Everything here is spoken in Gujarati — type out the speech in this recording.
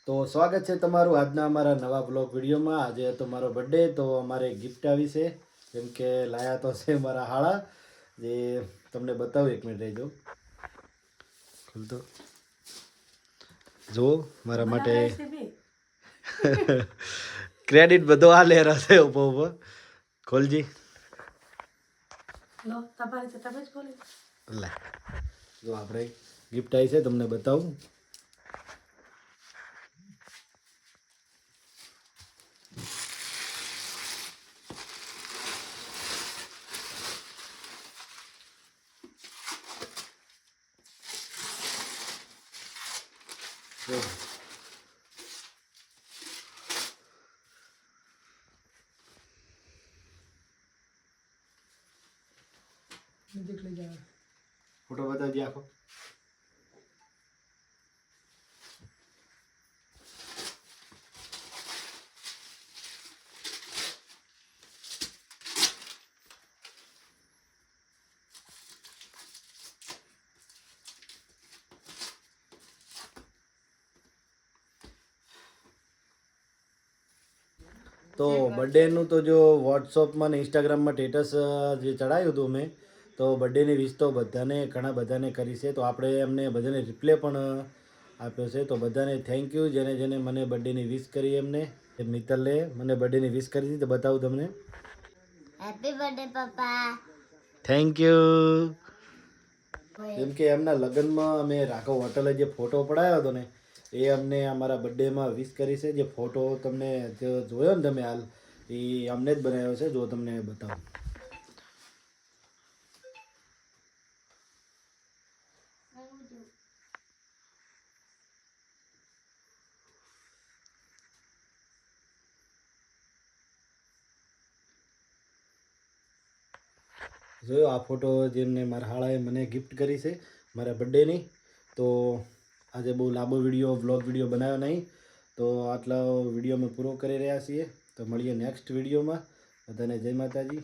તો સ્વાગત છે તમારું આજના અમારા નવા બ્લોગ વિડીયોમાં। આજે હતો મારો બર્થડે, તો અમારે ગિફ્ટ આવી છે, જેમ કે લાયા તો છે મારા હાળા, જે તમને બતાવું, 1 મિનિટ રહેજો, ખોલતો જો મારા માટે ક્રેડિટ બધો આ લે રહેશે ઉભો ઉભો ખોલજી લો તમારે તો તમે જ ખોલી લે જો આપણે ગિફ્ટ આવી છે, તમને બતાવું। फोटो बता दिया आपको। તો બર્થડેનું તો જો વોટ્સઅપમાં ને ઇન્સ્ટાગ્રામમાં સ્ટેટસ જે ચડાવ્યું હતું મેં, તો બર્થડેની વિશ તો બધાને ઘણા બધાને કરી છે, તો આપણે એમને બધાને રિપ્લે પણ આપ્યો છે। તો બધાને થેન્ક યુ જેને જેને મને બર્થડેની વિશ કરી। એમને મિત્તલે મને બર્થડેની વિશ કરી હતી, તો બતાવું તમને। હેપી બર્થડે પપ્પા, થેન્ક યુ। જેમ કે એમના લગ્નમાં અમે રાઘવ હોટલે જે ફોટો પડાવ્યો હતો ને, એ અમને અમારા બર્થડેમાં વિશ કરી છે। જે ફોટો તમને જોયો ને તમે હાલ, એ અમને જ બનાવ્યો છે, જો તમને બતાવો। જોયો આ ફોટો જેમને મારા હાળાએ મને ગિફ્ટ કરી છે મારા બર્થડેની। તો આજે બહુ લાંબો વિડીયો વ્લોગ વિડીયો બનાવ્યો નહીં, તો આટલા વિડીયો અમે પૂરો કરી રહ્યા છીએ। તો મળીએ નેક્સ્ટ વિડીયોમાં। બધાને જય માતાજી।